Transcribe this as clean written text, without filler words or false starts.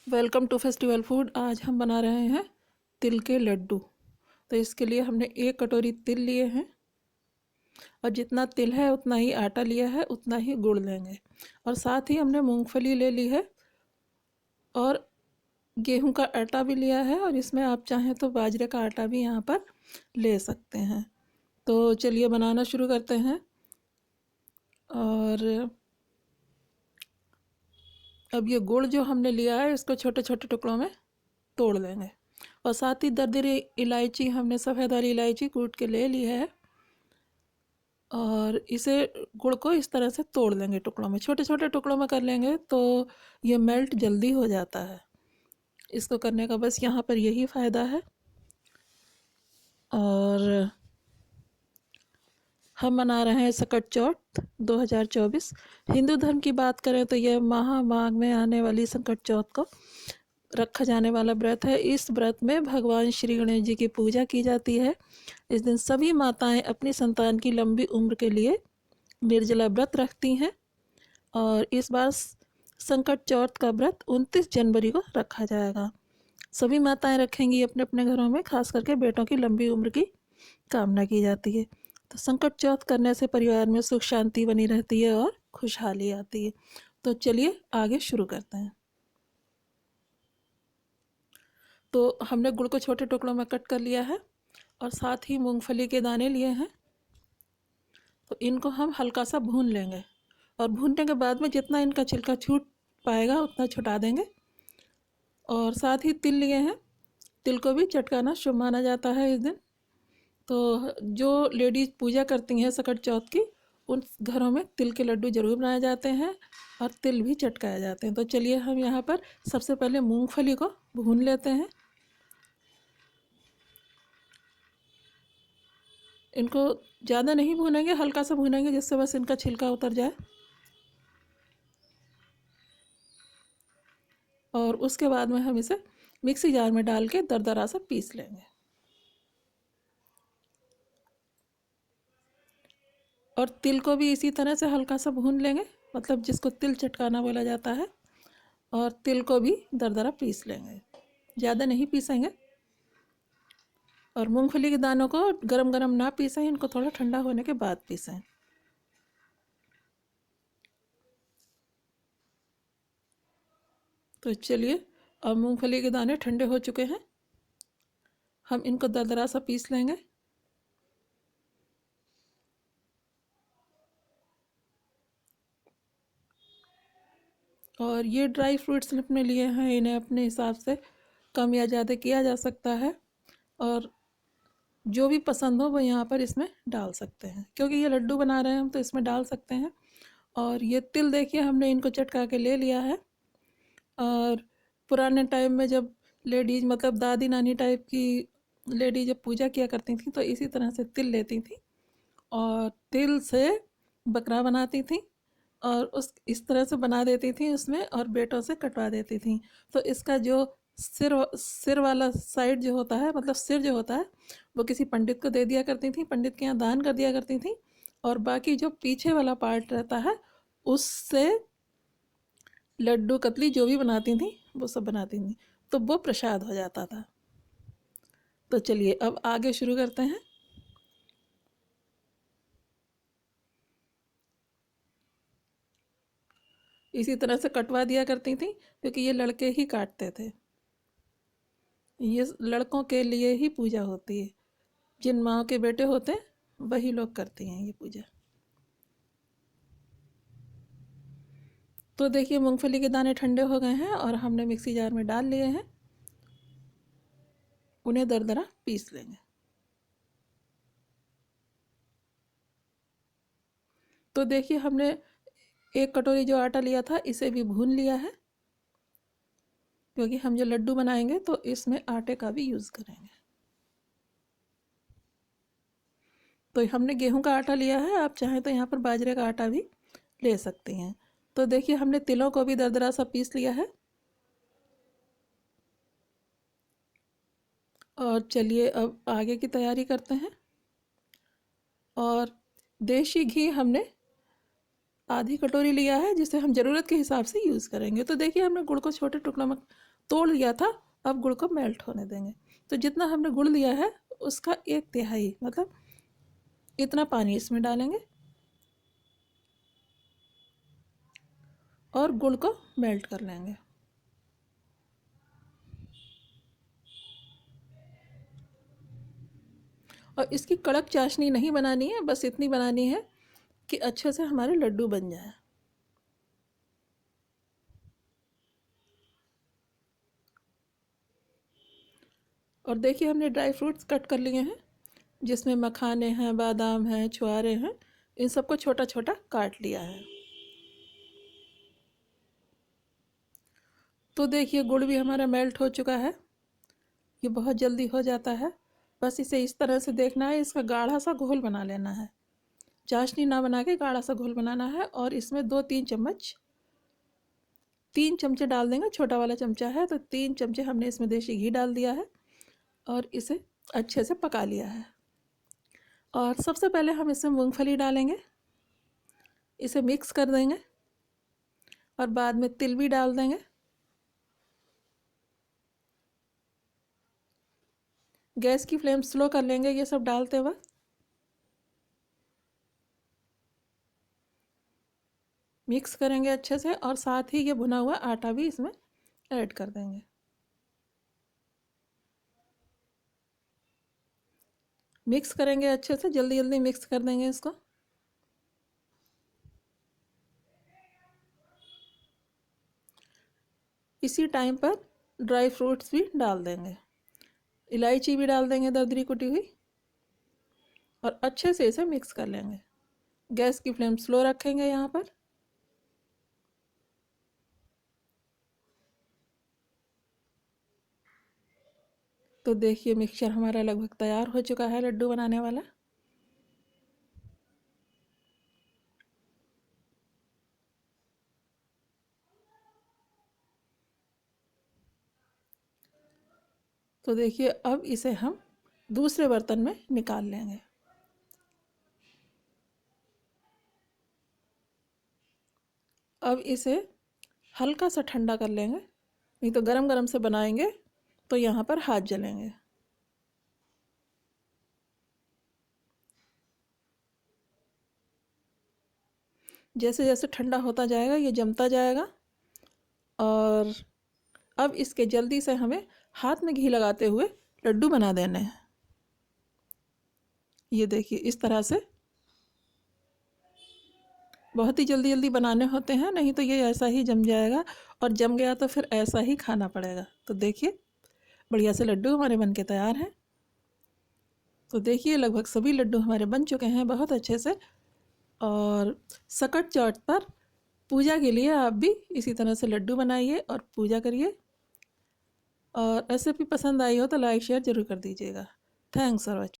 Welcome to festival food. आज हम बना रहे हैं तिल के लड्डू। तो इसके लिए हमने 1 कटोरी तिल लिए हैं और जितना तिल है उतना ही आटा लिया है, उतना ही गुड़ लेंगे। और साथ ही हमने मूंगफली ले ली है और गेहूं का आटा भी लिया है, और इसमें आप चाहें तो बाजरे का आटा भी यहाँ पर ले सकते हैं। तो चलिए बनाना शुरू करते हैं। और अब ये गुड़ जो हमने लिया है इसको छोटे छोटे टुकड़ों में तोड़ लेंगे। और साथ ही दरदरी इलायची, हमने सफ़ेद वाली इलायची कूट के ले ली है और इसे गुड़ को इस तरह से तोड़ लेंगे टुकड़ों में। छोटे छोटे टुकड़ों में कर लेंगे तो ये मेल्ट जल्दी हो जाता है। इसको करने का बस यहाँ पर यही फ़ायदा है। और हम मना रहे हैं सकट चौथ 2024। हिंदू धर्म की बात करें तो यह महा माघ में आने वाली संकट चौथ को रखा जाने वाला व्रत है। इस व्रत में भगवान श्री गणेश जी की पूजा की जाती है। इस दिन सभी माताएं अपनी संतान की लंबी उम्र के लिए निर्जला व्रत रखती हैं। और इस बार संकट चौथ का व्रत 29 जनवरी को रखा जाएगा। सभी माताएं रखेंगी अपने अपने घरों में, खास करके बेटों की लंबी उम्र की कामना की जाती है। तो संकट चौथ करने से परिवार में सुख शांति बनी रहती है और खुशहाली आती है। तो चलिए आगे शुरू करते हैं। तो हमने गुड़ को छोटे टुकड़ों में कट कर लिया है और साथ ही मूंगफली के दाने लिए हैं। तो इनको हम हल्का सा भून लेंगे और भूनने के बाद में जितना इनका छिलका छूट पाएगा उतना छुटा देंगे। और साथ ही तिल लिए हैं। तिल को भी चटकाना शुभ माना जाता है इस दिन। तो जो लेडीज़ पूजा करती हैं सकट चौथ की, उन घरों में तिल के लड्डू ज़रूर बनाए जाते हैं और तिल भी चटकाए जाते हैं। तो चलिए हम यहाँ पर सबसे पहले मूंगफली को भून लेते हैं। इनको ज़्यादा नहीं भूनेंगे, हल्का सा भूनेंगे जिससे बस इनका छिलका उतर जाए। और उसके बाद में हम इसे मिक्सी जार में डाल के दरदरा सा पीस लेंगे। और तिल को भी इसी तरह से हल्का सा भून लेंगे, मतलब जिसको तिल चटकाना बोला जाता है। और तिल को भी दरदरा पीस लेंगे, ज़्यादा नहीं पीसेंगे। और मूंगफली के दानों को गरम गरम ना पीसें, इनको थोड़ा ठंडा होने के बाद पीसें। तो चलिए अब मूंगफली के दाने ठंडे हो चुके हैं, हम इनको दरदरा सा पीस लेंगे। और ये ड्राई फ्रूट्स अपने लिए हैं, इन्हें अपने हिसाब से कम या ज़्यादा किया जा सकता है। और जो भी पसंद हो वो यहाँ पर इसमें डाल सकते हैं, क्योंकि ये लड्डू बना रहे हैं हम तो इसमें डाल सकते हैं। और ये तिल देखिए हमने इनको चटका के ले लिया है। और पुराने टाइम में जब लेडीज़, मतलब दादी नानी टाइप की लेडीज जब पूजा किया करती थी तो इसी तरह से तिल लेती थी और तिल से बकरा बनाती थी और उस इस तरह से बना देती थी उसमें, और बेटों से कटवा देती थी। तो इसका जो सिर वाला साइड जो होता है, मतलब सिर जो होता है, वो किसी पंडित को दे दिया करती थी, पंडित के यहाँ दान कर दिया करती थी। और बाकी जो पीछे वाला पार्ट रहता है उससे लड्डू कतली जो भी बनाती थी वो सब बनाती थी, तो वो प्रसाद हो जाता था। तो चलिए अब आगे शुरू करते हैं। इसी तरह से कटवा दिया करती थी, क्योंकि ये लड़के ही काटते थे। ये लड़कों के लिए ही पूजा होती है, जिन माँ के बेटे होते हैं वही लोग करती हैं ये पूजा। तो देखिए मूंगफली के दाने ठंडे हो गए हैं और हमने मिक्सी जार में डाल लिए हैं, उन्हें दरदरा पीस लेंगे। तो देखिए हमने 1 कटोरी जो आटा लिया था इसे भी भून लिया है, क्योंकि हम जो लड्डू बनाएंगे तो इसमें आटे का भी यूज़ करेंगे। तो हमने गेहूं का आटा लिया है, आप चाहें तो यहाँ पर बाजरे का आटा भी ले सकती हैं। तो देखिए हमने तिलों को भी दरदरा सा पीस लिया है। और चलिए अब आगे की तैयारी करते हैं। और देसी घी हमने आधी कटोरी लिया है, जिसे हम ज़रूरत के हिसाब से यूज़ करेंगे। तो देखिए हमने गुड़ को छोटे टुकड़ों में तोड़ लिया था, अब गुड़ को मेल्ट होने देंगे। तो जितना हमने गुड़ लिया है उसका 1/3 मतलब इतना पानी इसमें डालेंगे और गुड़ को मेल्ट कर लेंगे। और इसकी कड़क चाशनी नहीं बनानी है, बस इतनी बनानी है कि अच्छे से हमारे लड्डू बन जाए। और देखिए हमने ड्राई फ्रूट्स कट कर लिए हैं, जिसमें मखाने हैं, बादाम हैं, छुआरे हैं, इन सबको छोटा छोटा काट लिया है। तो देखिए गुड़ भी हमारा मेल्ट हो चुका है, ये बहुत जल्दी हो जाता है। बस इसे इस तरह से देखना है, इसका गाढ़ा सा घोल बना लेना है, चाशनी ना बना के गाढ़ा सा घोल बनाना है। और इसमें 2-3 चम्मच, 3 चमचे डाल देंगे, छोटा वाला चमचा है तो 3 चमचे हमने इसमें देसी घी डाल दिया है और इसे अच्छे से पका लिया है। और सबसे पहले हम इसमें मूंगफली डालेंगे, इसे मिक्स कर देंगे और बाद में तिल भी डाल देंगे। गैस की फ्लेम स्लो कर लेंगे ये सब डालते वक्त। मिक्स करेंगे अच्छे से और साथ ही ये भुना हुआ आटा भी इसमें ऐड कर देंगे। मिक्स करेंगे अच्छे से, जल्दी जल्दी मिक्स कर देंगे इसको। इसी टाइम पर ड्राई फ्रूट्स भी डाल देंगे, इलायची भी डाल देंगे दरदरी कुटी हुई और अच्छे से इसे मिक्स कर लेंगे। गैस की फ्लेम स्लो रखेंगे यहाँ पर। तो देखिए मिक्सचर हमारा लगभग तैयार हो चुका है लड्डू बनाने वाला। तो देखिए अब इसे हम दूसरे बर्तन में निकाल लेंगे। अब इसे हल्का सा ठंडा कर लेंगे, नहीं तो गरम गरम से बनाएंगे तो यहाँ पर हाथ जलेंगे। जैसे जैसे ठंडा होता जाएगा ये जमता जाएगा। और अब इसके जल्दी से हमें हाथ में घी लगाते हुए लड्डू बना देने हैं। ये देखिए इस तरह से बहुत ही जल्दी जल्दी बनाने होते हैं, नहीं तो ये ऐसा ही जम जाएगा और जम गया तो फिर ऐसा ही खाना पड़ेगा। तो देखिए बढ़िया से लड्डू हमारे बन के तैयार हैं। तो देखिए लगभग सभी लड्डू हमारे बन चुके हैं बहुत अच्छे से। और सकट चौथ पर पूजा के लिए आप भी इसी तरह से लड्डू बनाइए और पूजा करिए। और रेसिपी पसंद आई हो तो लाइक शेयर ज़रूर कर दीजिएगा। Thanks for watching.